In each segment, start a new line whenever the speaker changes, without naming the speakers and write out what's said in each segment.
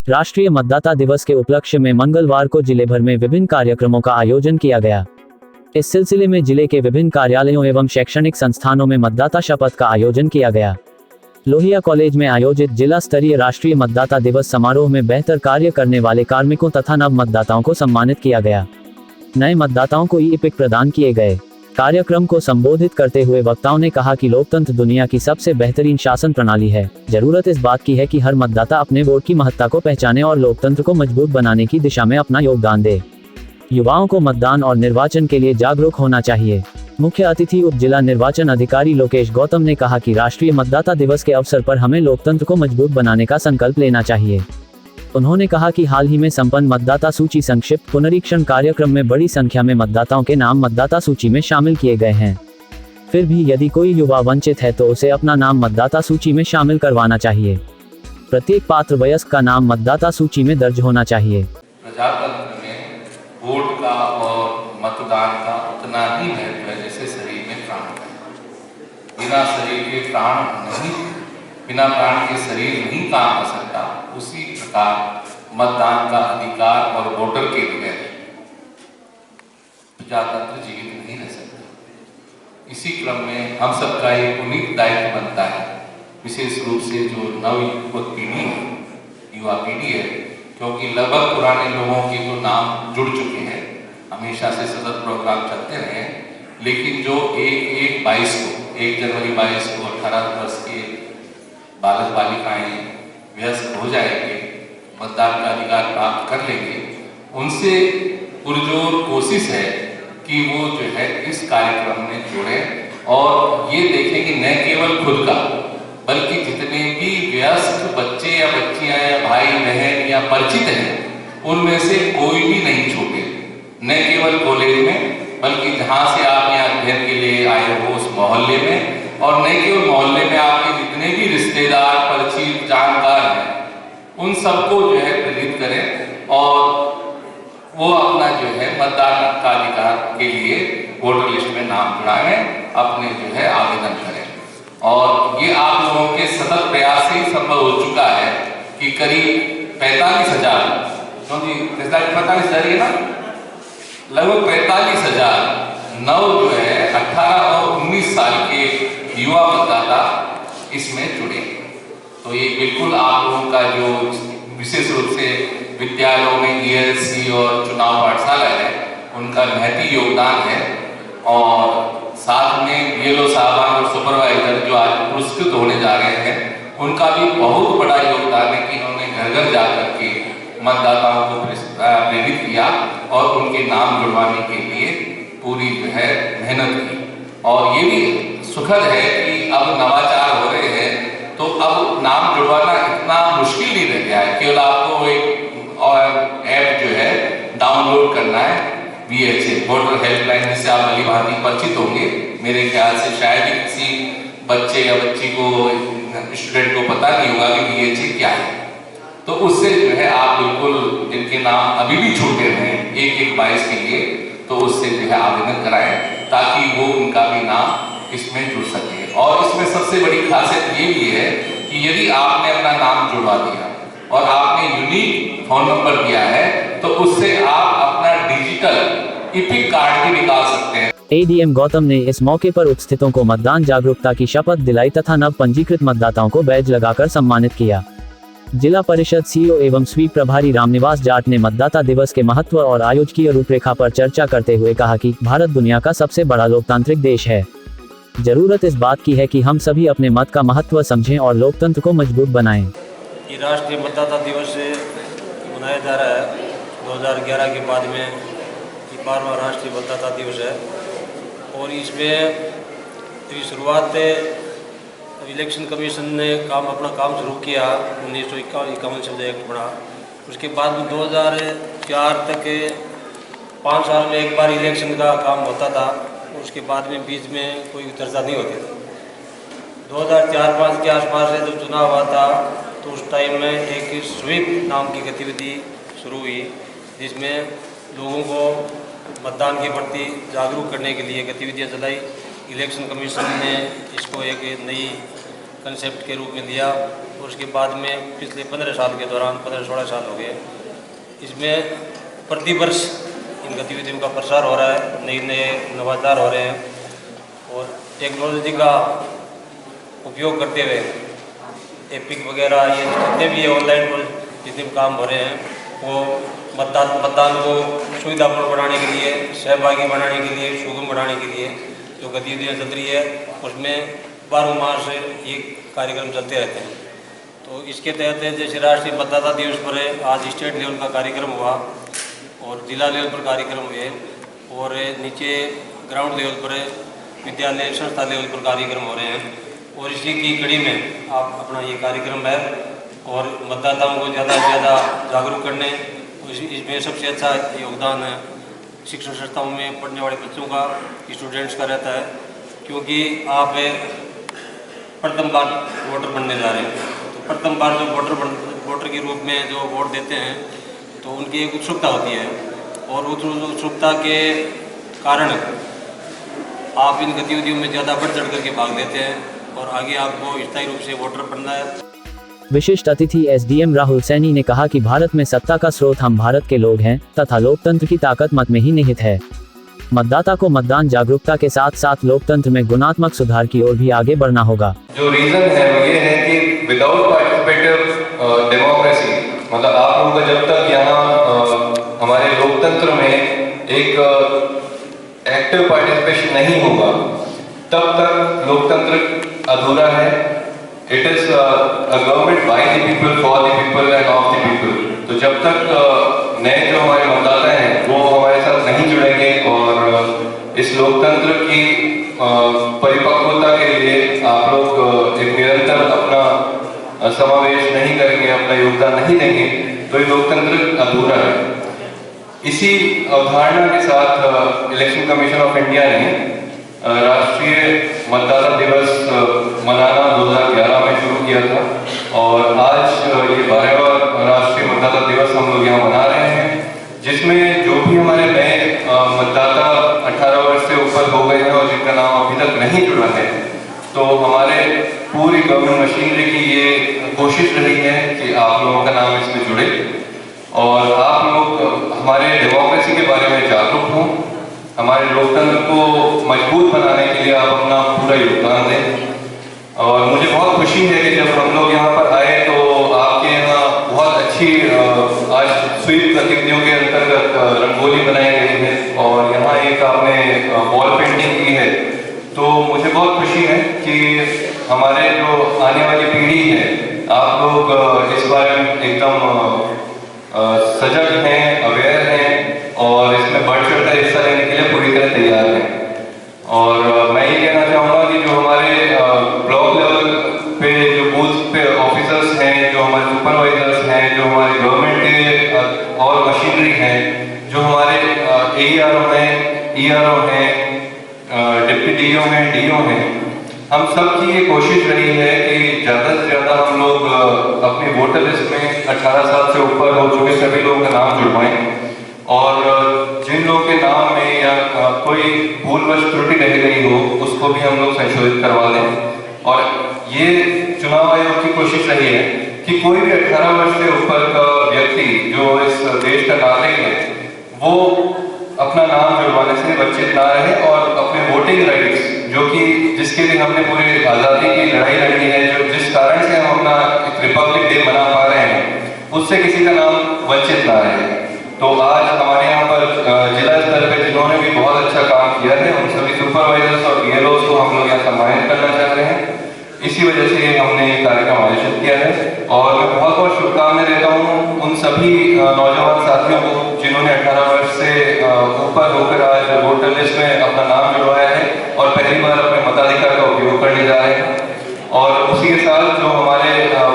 राष्ट्रीय मतदाता दिवस के उपलक्ष्य में मंगलवार को जिले भर में विभिन्न कार्यक्रमों का आयोजन किया गया। इस सिलसिले में जिले के विभिन्न कार्यालयों एवं शैक्षणिक संस्थानों में मतदाता शपथ का आयोजन किया गया। लोहिया कॉलेज में आयोजित जिला स्तरीय राष्ट्रीय मतदाता दिवस समारोह में बेहतर कार्य करने वाले कार्मिकों तथा नव मतदाताओं को सम्मानित किया गया। नए मतदाताओं को ई-इपिक प्रदान किए गए। कार्यक्रम को संबोधित करते हुए वक्ताओं ने कहा कि लोकतंत्र दुनिया की सबसे बेहतरीन शासन प्रणाली है। जरूरत इस बात की है कि हर मतदाता अपने वोट की महत्ता को पहचाने और लोकतंत्र को मजबूत बनाने की दिशा में अपना योगदान दे। युवाओं को मतदान और निर्वाचन के लिए जागरूक होना चाहिए। मुख्य अतिथि उप जिला निर्वाचन अधिकारी लोकेश गौतम ने कहा कि राष्ट्रीय मतदाता दिवस के अवसर पर हमें लोकतंत्र को मजबूत बनाने का संकल्प लेना चाहिए। उन्होंने कहा कि हाल ही में संपन्न मतदाता सूची संक्षिप्त पुनरीक्षण कार्यक्रम में बड़ी संख्या में मतदाताओं के नाम मतदाता सूची में शामिल किए गए हैं। फिर भी यदि कोई युवा वंचित है तो उसे अपना नाम मतदाता सूची में शामिल करवाना चाहिए। प्रत्येक पात्र वयस्क का नाम मतदाता सूची में दर्ज होना चाहिए।
प्रजातंत्र में वोट का और मतदान का उतना ही महत्व है जैसे शरीर में प्राण है। बिना शरीर के बिना प्राण के शरीर नहीं काम कर सकता। उसी प्रकार मतदान का अधिकार और वोटर के बगैर प्रजातंत्र जीवित नहीं रह सकता। इसी क्रम में हम सबका एक पुनीत दायित्व बनता है, विशेष रूप से जो नवयुवक पीढ़ी है, युवा पीढ़ी है, क्योंकि लगभग पुराने लोगों के तो नाम जुड़ चुके हैं, हमेशा से सतत प्रोग्राम चलते रहे, लेकिन जो 1 जनवरी 22 को 18 वर्ष के बालक बालिकाएं वयस्क हो जाएंगे, मतदान का अधिकार प्राप्त कर लेंगे, उनसे पुरजोर कोशिश है कि वो जो है इस कार्यक्रम में जुड़े और ये देखें कि न केवल खुद का बल्कि जितने भी वयस्क बच्चे या बच्चियां या भाई बहन या परिचित हैं उनमें से कोई भी नहीं छूटे। न केवल कॉलेज में बल्कि जहाँ से आप यहाँ अध्ययन के लिए आए हो उस मोहल्ले में, और न केवल मोहल्ले में आपके जितने भी रिश्तेदार परिचित जानकार हैं उन सबको जो है प्रेरित करें और वो अपना जो है मतदान का अधिकार के लिए वोटर लिस्ट में नाम जुड़ाएं, अपने जो है आवेदन करें। और ये आप लोगों के सतत प्रयास से ही संभव हो चुका है कि करीब 45,000, क्योंकि 45,000 है ना, लगभग 45,000 नव जो है 18 और 19 साल के युवा मतदाता इसमें जुड़े। तो ये बिल्कुल आप लोगों का जो विशेष रूप से विद्यालयों में ELC और चुनाव पाठशाला है उनका महती योगदान है। और साथ में BLO साहबान और सुपरवाइजर जो आज पुरस्कृत होने जा रहे हैं उनका भी बहुत बड़ा योगदान है कि उन्होंने घर घर जाकर के मतदाताओं को प्रेरित किया और उनके नाम जुड़वाने के लिए पूरी जो है मेहनत की। और ये भी सुखद है कि अब नवाचार हो रहे हैं तो अब नाम जुड़वाना इतना मुश्किल नहीं रह गया है। केवल आपको एक ऐप जो है डाउनलोड करना है, VHA वोटर हेल्पलाइन, जिससे आप भली भांति परिचित होंगे। मेरे ख्याल से शायद ही किसी बच्चे या बच्ची को, स्टूडेंट को पता नहीं होगा कि VHA क्या है। तो उससे जो है आप बिल्कुल जिनके नाम अभी भी छूटे हुए हैं 1/1/22 के लिए, तो उससे जो है आवेदन कराएं ताकि वो उनका भी नाम इसमें जुड़ सके। और इसमें सबसे बड़ी खासियत ये भी है कि यदि आपने अपना नाम जुड़वा दिया और आपने यूनिक फोन नंबर दिया है तो उससे आप अपना डिजिटल ई-इपिक कार्ड भी निकाल सकते हैं।
ADM गौतम ने इस मौके पर उपस्थितों को मतदान जागरूकता की शपथ दिलाई तथा नव पंजीकृत मतदाताओं को बैज लगाकर सम्मानित किया। जिला परिषद CEO एवं स्वीप प्रभारी रामनिवास जाट ने मतदाता दिवस के महत्व और आयोजकीय रूपरेखा पर चर्चा करते हुए कहा कि भारत दुनिया का सबसे बड़ा लोकतांत्रिक देश है। जरूरत इस बात की है कि हम सभी अपने मत का महत्व समझें और लोकतंत्र को मजबूत बनाएं।
ये राष्ट्रीय मतदाता दिवस मनाया जा रहा है 2011 के बाद में ये 12वां राष्ट्रीय मतदाता दिवस है। और इसमें शुरुआत इलेक्शन कमीशन ने अपना काम शुरू किया, 1951 से जो एक्ट बना। उसके बाद में 2004 तक 5 साल में एक बार इलेक्शन का काम होता था। उसके बाद में बीच में कोई चर्चा नहीं होती थी। 2004-05 के आसपास से जब चुनाव हुआ था तो उस टाइम में एक स्वीप नाम की गतिविधि शुरू हुई, जिसमें लोगों को मतदान के प्रति जागरूक करने के लिए गतिविधियां चलाई। इलेक्शन कमीशन ने इसको एक नई कंसेप्ट के रूप में दिया। और उसके बाद में पिछले 15 साल के दौरान 15-16 साल हो गए, इसमें प्रतिवर्ष इन गतिविधियों का प्रसार हो रहा है, नए नए नवाचार हो रहे हैं और टेक्नोलॉजी का उपयोग करते हुए एपिक वगैरह ये जितने भी ऑनलाइन जितने भी काम हो रहे हैं वो मतदान को सुविधापूर्ण बनाने के लिए, सहभागी बनाने के लिए, सुगम बनाने के लिए जो गतिविधियाँ चल रही है उसमें 12 मार्च से ये कार्यक्रम चलते रहते हैं। तो इसके तहत जैसे राष्ट्रीय मतदाता दिवस पर आज स्टेट लेवल का कार्यक्रम हुआ और जिला लेवल पर कार्यक्रम हुए और नीचे ग्राउंड लेवल पर विद्यालय संस्था लेवल पर कार्यक्रम हो रहे हैं और इसी की कड़ी में आप अपना ये कार्यक्रम है और मतदाताओं को ज़्यादा से ज़्यादा जागरूक करने इसमें सबसे अच्छा योगदान है शिक्षण संस्थाओं में पढ़ने वाले बच्चों का, स्टूडेंट्स का रहता है, क्योंकि आप प्रथम बार वोटर बनने जा रहे हैं। तो प्रथम बार जो वोटर के रूप में जो वोट देते हैं तो उनकी एक उत्सुकता होती है और उस उत्सुकता के कारण आप इन गतिविधियों में ज़्यादा बढ़ चढ़ करके भाग लेते हैं और आगे आपको स्थायी रूप से वोटर बनना है।
विशिष्ट अतिथि एसडीएम राहुल सैनी ने कहा कि भारत में सत्ता का स्रोत हम भारत के लोग हैं तथा लोकतंत्र की ताकत मत में ही निहित है। मतदाता को मतदान जागरूकता के साथ साथ लोकतंत्र में गुणात्मक सुधार की ओर भी आगे बढ़ना होगा।
जो रीजन है वो ये है कि विदाउट पार्टिसिपेटिव डेमोक्रेसी, मतलब आप लोगों का जब तक यहाँ हमारे लोकतंत्र में एक एक्टिव पार्टिसिपेशन नहीं होगा तब तक लोकतंत्र अधूरा है। It is a government by the people, for the people end of the people. तो जब तक नए जो हमारे मतदाता हैं वो हमारे साथ नहीं जुड़ेंगे और इस लोकतंत्र की परिपक्वता के लिए आप लोग एक निरंतर अपना समावेश नहीं करेंगे, अपना योगदान नहीं देंगे तो ये लोकतंत्र अधूरा है। इसी अवधारणा के साथ इलेक्शन कमीशन ऑफ इंडिया ने राष्ट्रीय मतदाता दिवस मनाना 2011 में शुरू किया था और आज ये 12वां राष्ट्रीय मतदाता दिवस हम लोग यहाँ मना रहे हैं, जिसमें जो भी हमारे नए मतदाता 18 वर्ष से ऊपर हो गए हैं और जिनका नाम अभी तक नहीं जुड़ा है, तो हमारे पूरी गवर्नमेंट मशीनरी की ये कोशिश रही है कि आप लोगों का नाम इसमें जुड़े और आप लोग हमारे डेमोक्रेसी के बारे में जागरूक हों, हमारे लोकतंत्र को मजबूत बनाने के लिए आप अपना पूरा योगदान दें। और मुझे बहुत खुशी है कि जब हम लोग यहाँ पर आए तो आपके यहाँ बहुत अच्छी आज स्वीप गतिविधियों के अंतर्गत रंगोली बनाई गई है और यहाँ एक आपने वॉल पेंटिंग की है। तो मुझे बहुत खुशी है कि हमारे जो आने वाली पीढ़ी है, आप लोग इस बारे में एकदम सजग हैं, अवेयर हैं और इसमें बढ़ चढ़ कर हिस्सा लेने के लिए पूरी तरह तैयार हैं। और मैं ये कहना चाहूँगा कि जो हमारे ब्लॉक लेवल पे जो बूथ पे ऑफिसर्स हैं, जो हमारे सुपरवाइजर्स हैं, जो हमारे गवर्नमेंट के और मशीनरी हैं, जो हमारे AERO हैं, ERO हैं, डिप्टी DO हैं, DO हैं, हम सब की ये कोशिश रही है कि ज़्यादा से ज़्यादा हम लोग अपनी वोटर लिस्ट में 18 साल से ऊपर हो चुके सभी लोगों का नाम जुड़वाएं और जिन लोगों के नाम में या कोई भूलवश त्रुटि रह गई हो उसको भी हम लोग संशोधित करवा लें। और ये चुनाव आयोग की कोशिश रही है कि कोई भी 18 वर्ष से ऊपर का व्यक्ति जो इस देश का नागरिक है वो अपना नाम जुड़वाने से वंचित ना रहे और अपने वोटिंग राइट्स, जो कि जिसके लिए हमने पूरी आज़ादी की लड़ाई लड़ी है, जो जिस कारण से हम अपना एक रिपब्लिक डे मना पा रहे हैं, उससे किसी का नाम वंचित ना रहे। तो आज हमारे यहाँ पर जिला स्तर पर जिन्होंने भी बहुत अच्छा काम किया है उन सभी सुपरवाइजर्स और BLOs को हम लोग यहाँ सम्मानित करना चाह रहे हैं। इसी वजह से हमने ये कार्यक्रम आयोजित किया है और मैं बहुत बहुत शुभकामनाएं देता हूँ उन सभी नौजवान साथियों को जिन्होंने 18 वर्ष से ऊपर होकर आज वोटर लिस्ट में अपना नाम जुड़वाया है और पहली बार अपने मताधिकार का उपयोग करने जा रहे हैं। और उसी के साथ जो हमारे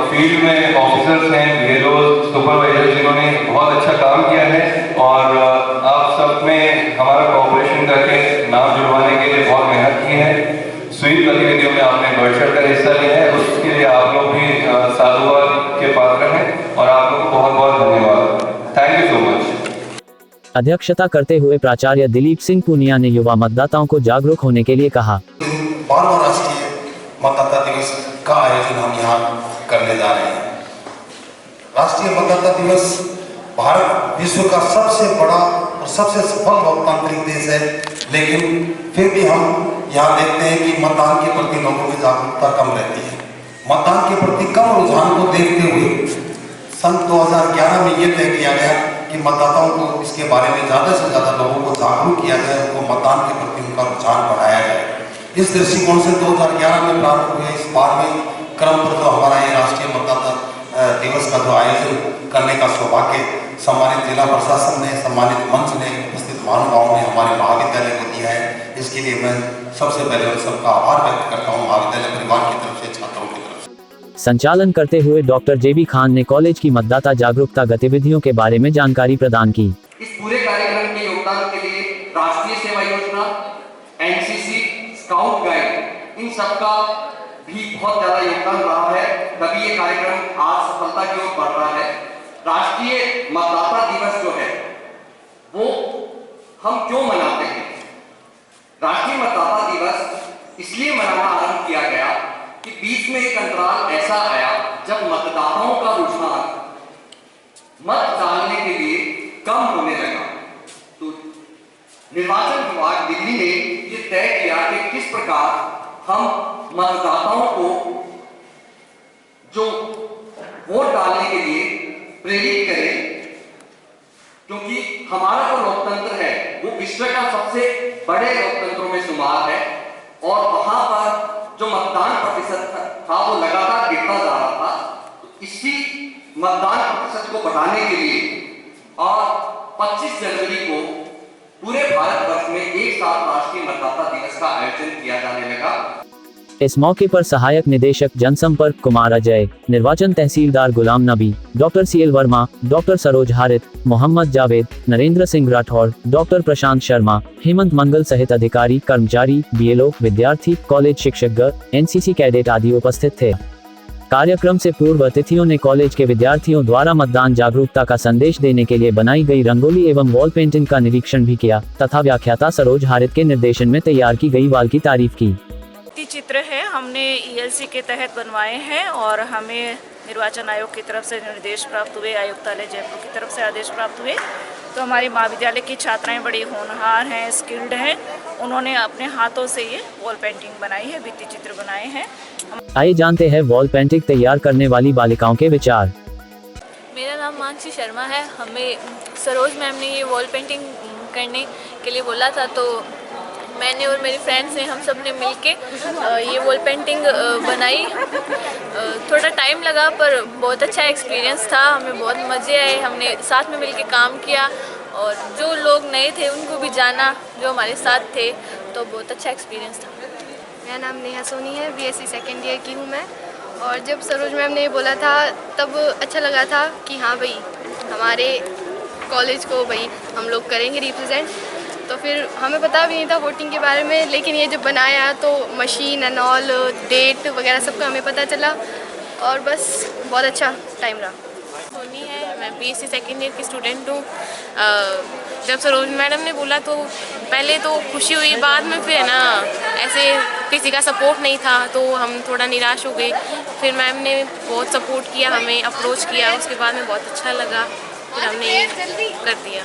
फील्ड में ऑफिसर्स हैं, BLOs, सुपरवाइजर, जिन्होंने बहुत अच्छा काम किया है और आप सब में हमारा कोऑपरेशन करके नाम जुड़वाने के लिए बहुत मेहनत की है। स्वीप गतिविधियों में आपने बढ़ चढ़ कर हिस्सा लिया है, उसके लिए आप लोग भी साधुवाद के पात्र हैं और आप लोग को बहुत बहुत धन्यवाद। Thank you so much.
अध्यक्षता करते हुए प्राचार्य दिलीप सिंह पूनिया ने युवा मतदाताओं को जागरूक होने के लिए कहा।
12वां राष्ट्रीय मतदाता दिवस का आयोजन हम यहाँ करने जा रहे हैं। राष्ट्रीय मतदाता दिवस भारत विश्व का सबसे बड़ा और सबसे सफल लोकतांत्रिक देश है, लेकिन फिर भी हम यहाँ देखते हैं कि मतदान के प्रति लोगों में जागरूकता कम रहती है। मतदान के प्रति कम रुझान को देखते हुए सन 2011 में ये तय किया गया कि मतदाताओं को इसके बारे में ज़्यादा से ज़्यादा लोगों को जागरूक किया जाए, उनको मतदान के प्रति उनका रुझान बढ़ाया जाए। इस दृष्टिकोण से 2011 में प्रारंभ हुए इस बार में क्रम पर जो हमारा ये राष्ट्रीय मतदाता दिवस का जो आयोजन करने का सौभाग्य सम्मानित जिला प्रशासन ने, सम्मानित मंच ने, उपस्थित महानुभावों ने हमारे महाविद्यालय को दिया है। इसके लिए मैं सबसे पहले उन सबका आभार व्यक्त करता हूँ, महाविद्यालय परिवार की तरफ से, छात्रों की तरफ से।
संचालन करते हुए डॉक्टर जेबी खान ने कॉलेज की मतदाता जागरूकता गतिविधियों के बारे में जानकारी प्रदान की।
इस पूरे कार्यक्रम के योगदान के लिए राष्ट्रीय सेवा योजना, एनसीसी, स्काउट गाइड, इन सबका भी बहुत ज्यादा योगदान रहा है, तभी ये कार्यक्रम आज सफलता की ओर बढ़ रहा है। राष्ट्रीय मतदाता दिवस जो है वो हम क्यों मनाते हैं? राष्ट्रीय मतदाता दिवस इसलिए मनाना आरंभ किया गया कि बीच में एक अंतराल ऐसा आया जब मतदाताओं का रुझान मत डालने के लिए कम होने लगा। तो निर्वाचन विभाग दिल्ली ने ये तय किया कि किस प्रकार हम मतदाताओं को जो वोट डालने के लिए प्रेरित करें, क्योंकि हमारा जो लोकतंत्र है वो विश्व का सबसे बड़े लोकतंत्रों में शुमार है और वहां पर जो मतदान प्रतिशत था वो लगातार गिरता जा रहा था। तो इसी मतदान प्रतिशत को बढ़ाने के लिए और 25 जनवरी को पूरे भारतवर्ष में एक साथ राष्ट्रीय मतदाता दिवस का आयोजन किया जाने लगा।
इस मौके पर सहायक निदेशक जनसंपर्क कुमार अजय, निर्वाचन तहसीलदार Ghulam Nabi, doctor CL Verma, doctor Saroj Harit, Mohammad Javed, Narendra Singh Rathore, doctor Prashant Sharma, Hemant Mangal सहित अधिकारी, कर्मचारी, बीएलओ, विद्यार्थी, कॉलेज शिक्षकगण, एनसीसी कैडेट आदि उपस्थित थे। कार्यक्रम से पूर्व अतिथियों ने कॉलेज के विद्यार्थियों द्वारा मतदान जागरूकता का संदेश देने के लिए बनाई गई रंगोली एवं वॉल पेंटिंग का निरीक्षण भी किया तथा व्याख्याता सरोज हारित के निर्देशन में तैयार की गई वाल की तारीफ की।
चित्र है हमने ईएलसी के तहत बनवाए हैं और हमें निर्वाचन आयोग की तरफ से निर्देश प्राप्त हुए, आयुक्तालय जयपुर की तरफ से आदेश प्राप्त हुए। तो हमारी महाविद्यालय की छात्राएं बड़ी होनहार हैं, स्किल्ड हैं, उन्होंने अपने हाथों से ये वॉल पेंटिंग बनाई है, भित्ति चित्र बनाए हैं।
आइए जानते हैं वॉल पेंटिंग तैयार करने वाली बालिकाओं के विचार।
मेरा नाम मानसी शर्मा है। हमें सरोज मैम ने ये वॉल पेंटिंग करने के लिए बोला था, तो मैंने और मेरी फ्रेंड्स ने, हम सब ने मिलके ये वॉल पेंटिंग बनाई। थोड़ा टाइम लगा पर बहुत अच्छा एक्सपीरियंस था, हमें बहुत मज़े आए। हमने साथ में मिलके काम किया और जो लोग नए थे उनको भी जाना जो हमारे साथ थे, तो बहुत अच्छा एक्सपीरियंस था।
मेरा नाम नेहा सोनी है, बीएससी सेकेंड ईयर की हूँ मैं। और जब सरोज मैम ने ये बोला था तब अच्छा लगा था कि हाँ भाई हमारे कॉलेज को भाई हम लोग करेंगे रिप्रेजेंट। तो फिर हमें पता भी नहीं था वोटिंग के बारे में, लेकिन ये जब बनाया तो मशीन एंड ऑल, डेट वगैरह सबका हमें पता चला और बस बहुत अच्छा टाइम रहा।
सोनी है, मैं बीएससी सेकेंड ईयर की स्टूडेंट हूँ। जब सरोज मैडम ने बोला तो पहले तो खुशी हुई, बाद में फिर है ना ऐसे किसी का सपोर्ट नहीं था तो हम थोड़ा निराश हो गए। फिर मैम ने बहुत सपोर्ट किया, हमें अप्रोच किया, उसके बाद में बहुत अच्छा लगा, फिर हमने ये कर दिया।